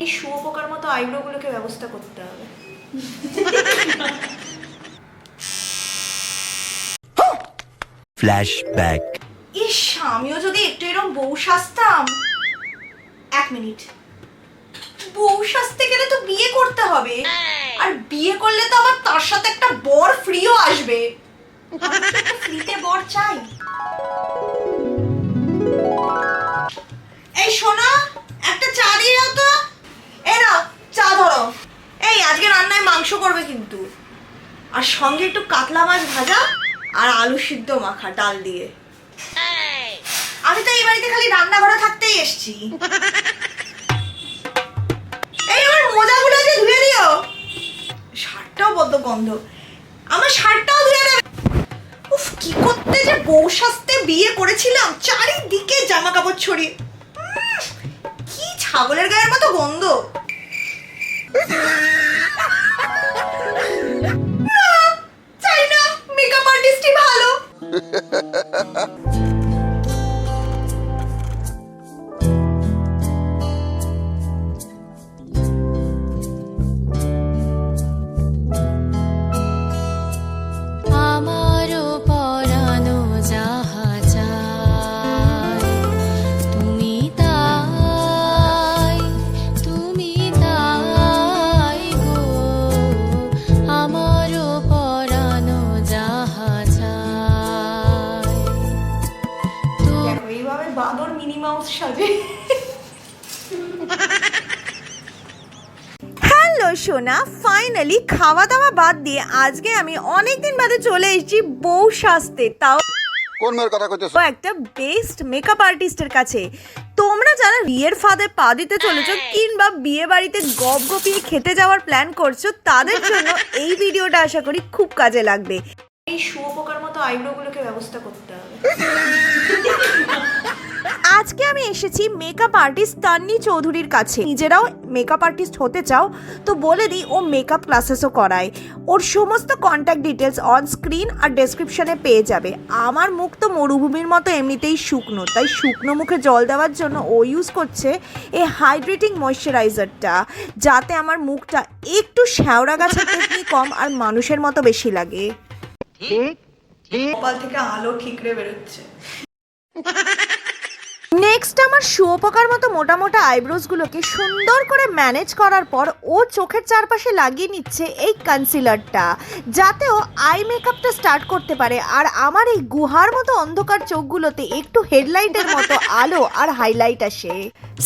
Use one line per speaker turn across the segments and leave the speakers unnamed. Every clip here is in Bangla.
এই শুয়োপোকার মতো আইব্রোগুলোকে ব্যবস্থা করতে হবে।
ফ্ল্যাশব্যাক।
ইস, আমিও যদি একটু এরকম বউ সাজতাম। এক মিনিট, বউ সাজতে গেলে তো বিয়ে করতে হবে, আর বিয়ে করলে তো আবার তার সাথে একটা বর ফ্রিও আসবে। ফ্রিতে বর চাই। এই শোনা, একটা চা দিয়ে দাও তো। এই নাও চা ধরো। এই আজকে রান্নায় মাংস করবে কিন্তু, আর সঙ্গে একটু কাতলা মাছ ভাজা আর আলু সিদ্ধ মাখা ডাল দিয়ে। আমি তো এই বাড়িতে খালি রান্নাঘরে থাকতেই এসেছি। এই আমার মোজাগুলো যে ধুয়ে দিও। শার্টটাও বড্ড গন্ধ, আমার শার্টটাও ধুয়ে দেবে। উফ, কি করতে যে বউ সাজতে বিয়ে করেছিলাম, চারিদিকে জামা কাপড় ছড়িয়ে। কি ছাগলের গায়ের মতো গন্ধ। চাই না, মেকআপ আর্টিস্টই ভালো। বাঁদর মিনি মাউস সাজে। হ্যালো সোনা, ফাইনালি খাওয়া দাওয়া বাদ দিয়ে আজকে আমি অনেকদিন বাদে চলে এসেছি বউ সাজতে। তাও
কোন মেয়ের কথা কইতেছ?
একটা বেস্ট মেকআপ আর্টিস্টের কাছে। তোমরা যারা বিয়ের ফাঁদে পা দিতে চলেছো কিংবা বিয়ে বাড়িতে গপ গপিয়ে খেতে যাওয়ার প্ল্যান করছো, তাদের জন্য এই ভিডিওটা আশা করি খুব কাজে লাগবে। এই শুয়োপোকার মতো আইব্রোগুলোকে ব্যবস্থা করতে হবে। আজকে আমি এসেছি মেকআপ আর্টিস্ট তান্নি চৌধুরীর কাছে। নিজেরাও মেকআপ আর্টিস্ট হতে চাও তো বলে দিই, ও মেকআপ ক্লাসেসও করায়। ওর সমস্ত কন্ট্যাক্ট ডিটেলস অন স্ক্রিন আর ডেসক্রিপশনে পেয়ে যাবে। আমার মুখ তো মরুভূমির মতো এমনিতেই শুকনো, তাই শুকনো মুখে জল দেওয়ার জন্য ও ইউজ করছে এই হাইড্রেটিং ময়শ্চারাইজারটা, যাতে আমার মুখটা একটু শ্যাওড়া গাছের থেকে কম আর মানুষের মতো বেশি লাগে। কপাল থেকে আলো ঠিকরে বেরোচ্ছে। নেক্সট আমার শুয়োপোকার মতো মোটা মোটা আইব্রোসগুলোকে সুন্দর করে ম্যানেজ করার পর ও চোখের চারপাশে লাগিয়ে নিচ্ছে এই কনসিলারটা, যাতে ও আই মেকআপটা স্টার্ট করতে পারে। আর আমার এই গুহার মতো অন্ধকার চোখগুলোতে একটু হেডলাইটের মতো আলো আর হাইলাইট আসে।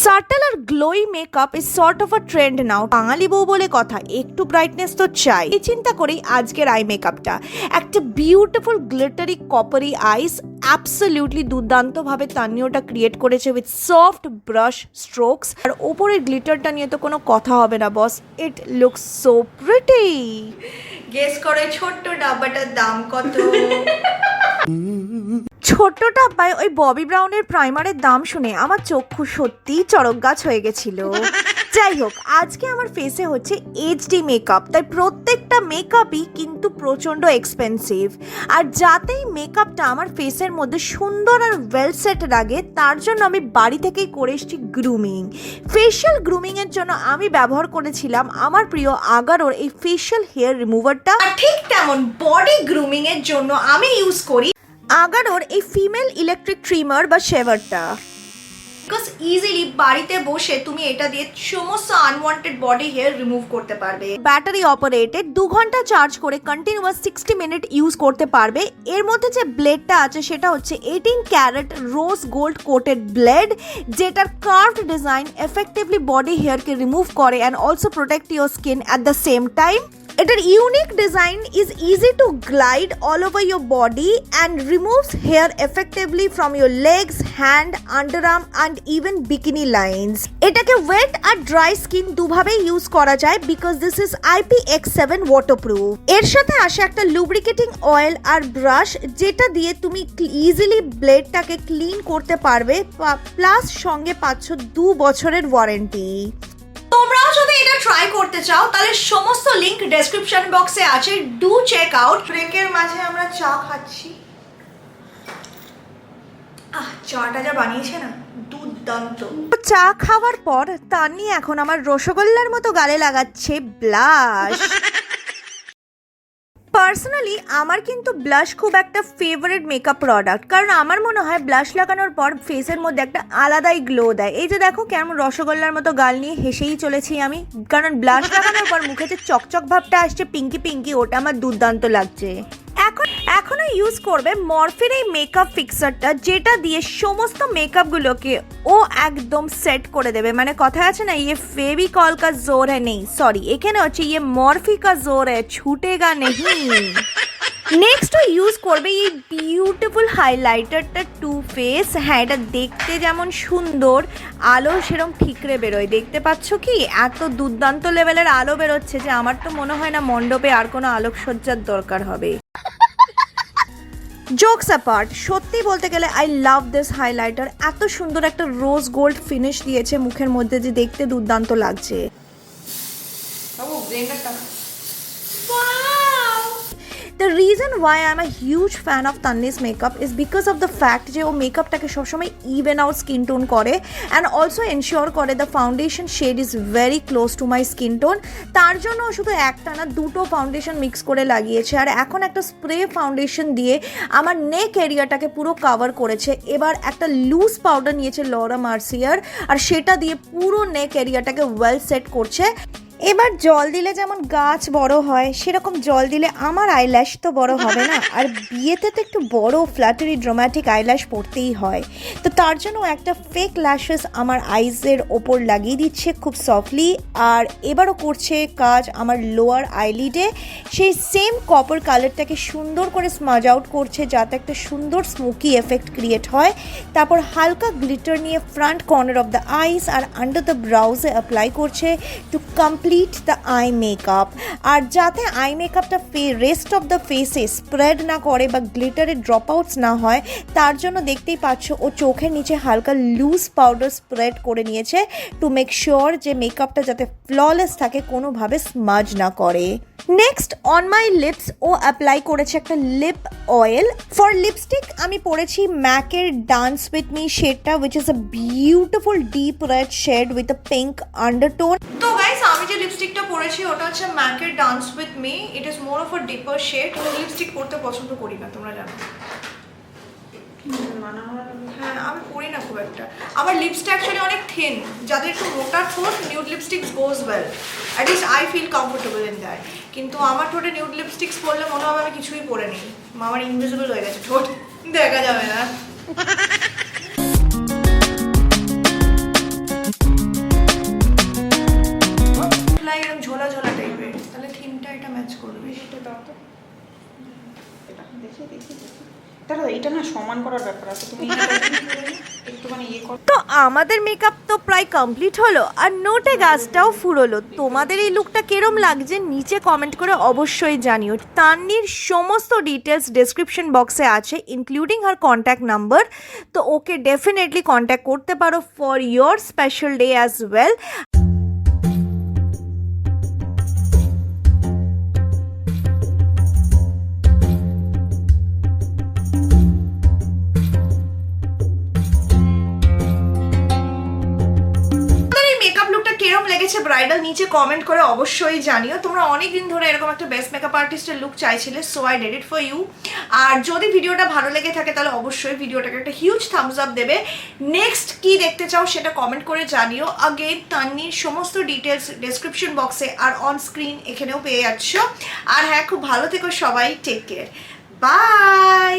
সাটল আর glowy makeup is sort of a trend now. বাঙালি বউ বলে কথা, একটু ব্রাইটনেস তো চাই। এই চিন্তা করেই আজকের আই মেকআপটা একটা beautiful glittery coppery eyes, absolutely দুর্দান্ত ভাবে তান্নি ওটা ক্রিয়েট করেছে উইথ সফট ব্রাশ স্ট্রোকস। আর ওপরের গ্লিটারটা নিয়ে তো কোনো কথা হবে না boss, it looks so pretty. Guess করে ছোট্ট ডাব্বাটার দাম কত? ছোট্ট ডাব্বায় ওই ববি ব্রাউনের প্রাইমারের দাম শুনে আমার চক্ষু সত্যিই চড়ক গাছ হয়ে গেছিল। যাই হোক, আজকে আমার ফেসে হচ্ছে এইচডি মেকআপ, তাই প্রত্যেকটা মেকআপই কিন্তু প্রচণ্ড এক্সপেন্সিভ। আর যাতেই মেকআপটা আমার ফেসের মধ্যে সুন্দর আর ওয়েল সেট লাগে, তার জন্য আমি বাড়ি থেকেই করে এসেছি গ্রুমিং। ফেশিয়াল গ্রুমিংয়ের জন্য আমি ব্যবহার করেছিলাম আমার প্রিয় আগারোর এই ফেশিয়াল হেয়ার রিমুভারটা। ঠিক তেমন বডি গ্রুমিংয়ের জন্য আমি ইউজ করি আগারোর এই ফিমেল ইলেকট্রিক ট্রিমার বা শেভারটা। বিকজ ইজিলি বাড়িতে বসে তুমি এটা দিয়ে সমস্ত আনওয়ান্টেড বডি হেয়ার রিমুভ করতে পারবে। ব্যাটারি অপারেটেড, 2 ঘন্টা চার্জ করে কন্টিনিউয়াস 60 মিনিট ইউজ করতে পারবে। এর মধ্যে যে ব্লেডটা আছে সেটা হচ্ছে 18 carat rose gold coated blade, যেটার কার্ভড ডিজাইন এফেক্টিভলি বডি হেয়ারকে রিমুভ করে and also protect your skin at the same time. এটার unique design is easy to glide all over your body and removes hair effectively from your legs, hand, underarm and even bikini lines. এটাকে ওয়েট আর ড্রাই স্কিন দুভাবেই ইউজ করা যায় because this is IPX7 waterproof. এর সাথে আসে একটা লুব্রিকেটিং অয়েল আর ব্রাশ, যেটা দিয়ে তুমি ইজিলি ব্লেডটাকে ক্লিন করতে পারবে, প্লাস সঙ্গে পাচ্ছ 2 বছরের ওয়ারেন্টি। তোমরাও যদি এটা ট্রাই করতে চাও তাহলে সমস্ত লিংক ডেসক্রিপশন বক্সে আছে, ডু চেক আউট। ব্রেকের মাঝে আমরা চা খাচ্ছি। চাটা যা বানিয়েছে না, দুধ দুর্দান্ত। চা খাওয়ার পর তান্নি এখন আমার রসগোল্লার মতো গালে লাগাচ্ছে ব্লাশ। পার্সোনালি আমার কিন্তু ব্লাশ খুব একটা ফেভারিট মেকআপ প্রোডাক্ট, কারণ আমার মনে হয় ব্লাশ লাগানোর পর ফেসের মধ্যে একটা আলাদাই গ্লো দেয়। এই যে দেখো কেমন রসগোল্লার মতো গাল নিয়ে হেসেই চলেছি আমি, কারণ ব্লাশ লাগানোর পর মুখে যে চকচক ভাবটা আসছে পিঙ্কি পিঙ্কি, ওটা আমার দুর্দান্ত লাগছে। এখনো ইউজ করবে মরফির এই মেকআপ ফিক্সারটা, যেটা দিয়ে সমস্ত মেকআপগুলোকে ও একদম সেট করে দেবে। মানে কথা আছে না, ইয়ে ফেভিকল কা জোর হ্যাঁ, নেই সরি, এখানে হচ্ছে ইয়ে মরফি কা জোর হ্যাঁ, ছুটেগা নেহি। নেক্সট ও ইউজ করবে এই বিউটিফুল হাইলাইটারটা টু ফেস। হ্যাঁ, এটা দেখতে যেমন সুন্দর, আলো সেরকম ঠিকরে বেরোয়। দেখতে পাচ্ছ কি এত দুর্দান্ত লেভেলের আলো বেরোচ্ছে যে আমার তো মনে হয় না মণ্ডপে আর কোনো আলোকসজ্জার দরকার হবে। জোকস অ্যাপার্ট, সত্যি বলতে গেলে আই লাভ দিস হাইলাইটার। এত সুন্দর একটা রোজ গোল্ড ফিনিশ দিয়েছে মুখের মধ্যে, যে দেখতে দুর্দান্ত লাগছে। The reason why I'm a huge fan of Tanni's makeup is because of the fact যে ও মেকআপটাকে সবসময় ইভেন আউট স্কিন টোন করে অ্যান্ড অলসো এনশিওর করে the foundation shade is very close to my skin tone. তার জন্য শুধু একটা না, দুটো ফাউন্ডেশন মিক্স করে লাগিয়েছে, আর এখন একটা স্প্রে ফাউন্ডেশন দিয়ে আমার নেক এরিয়াটাকে পুরো কাভার করেছে। এবার একটা লুজ পাউডার নিয়েছে লরা মার্সিয়ার, আর সেটা দিয়ে পুরো নেক এরিয়াটাকে ওয়েল সেট করছে। এবার জল দিলে যেমন গাছ বড় হয়, সেরকম জল দিলে আমার আইল্যাশ তো বড় হবে না, আর বিয়েতে তো একটু বড় ফ্ল্যাটারি ড্রামাটিক আইল্যাশ পড়তেই হয়। তো তার জন্য একটা ফেক ল্যাশেস আমার আইজের ওপর লাগিয়ে দিচ্ছে খুব সফটলি, আর এবারও করছে কাজ আমার লোয়ার আইলিডে। সেই সেম কপার কালারটাকে সুন্দর করে স্মাজ আউট করছে, যাতে একটা সুন্দর স্মোকি এফেক্ট ক্রিয়েট হয়। তারপর হালকা গ্লিটার নিয়ে front corner of the eyes আর আন্ডার দ্য ব্রাউজে অ্যাপ্লাই করছে to complete the eye makeup. আর যাতে আই মেকআপটা রেস্ট অফ দ্য ফেসে স্প্রেড না করে বা গ্লিটারে ড্রপ আউটস না হয়, তার জন্য দেখতেই পাচ্ছ ও চোখের নিচে হালকা লুজ পাউডার স্প্রেড করে নিয়েছে টু মেক শিওর যে মেকআপটা যাতে ফ্ললেস থাকে, কোনোভাবে স্মাজ না করে। নেক্সট অন মাই লিপস ও অ্যাপ্লাই করেছে একটা লিপ অয়েল। ফর লিপস্টিক আমি পরেছি ম্যাকের ডান্স উইথ মি শেডটা, which is a beautiful deep red shade with a pink undertone. তো গাইস, আমি যে লিপস্টিকটা পরেছি ওটা হচ্ছে ম্যাকের dance with me. It is more of a deeper shade. Lipstick পরতে পছন্দ করি না, তোমরা জানো। হ্যাঁ, আমি পরি না খুব একটা। আমার লিপসটা অ্যাকচুয়ালি অনেক থিন, যাদের একটু মোটা ঠোঁট nude lipsticks goes well, at least I feel comfortable in that. কিন্তু আমার ঠোঁটে নিউড লিপস্টিক্স পরলে মনে হবে আমি কিছুই পরে নিই, আমার ইনভিজিবল হয়ে গেছে ঠোঁট, দেখা যাবে না। এরকম ঝোলা ঝোলা টাইপের, তাহলে থিমটা এটা ম্যাচ করবে। এটা দাও তো, দেখি এটা না সমান করার ব্যাপার আছে, তুমি একটুখানি ইয়ে করো। তো আমাদের মেকআপ তো প্রায় কমপ্লিট হলো, আর নোটে গাছটাও ফুরোলো। তোমাদের এই লুকটা কিরম লাগছে নিচে কমেন্ট করে অবশ্যই জানিও। তান্নির সমস্ত ডিটেলস ডেসক্রিপশন বক্সে আছে, ইনক্লুডিং হার কন্ট্যাক্ট নাম্বার। তো ওকে ডেফিনেটলি কন্ট্যাক্ট করতে পারো for your special day as well. লেগেছে ব্রাইডাল নিচে কমেন্ট করে অবশ্যই জানিও। তোমরা অনেক দিন ধরে এরকম একটা বেস্ট মেকআপ আর্টিস্টের লুক চাইছিলে, so I did it for you. আর যদি ভিডিওটা ভালো লেগে থাকে তাহলে অবশ্যই ভিডিওটাকে একটা হিউজ থামস আপ দেবে। নেক্সট কি দেখতে চাও সেটা কমেন্ট করে জানিও। আগেন তান্নির সমস্ত ডিটেলস ডেসক্রিপশন বক্সে আর অন স্ক্রিন এখানেও পেয়ে যাচ্ছ। আর হ্যাঁ, খুব ভালো থেকো সবাই, টেক কেয়ার, বাই।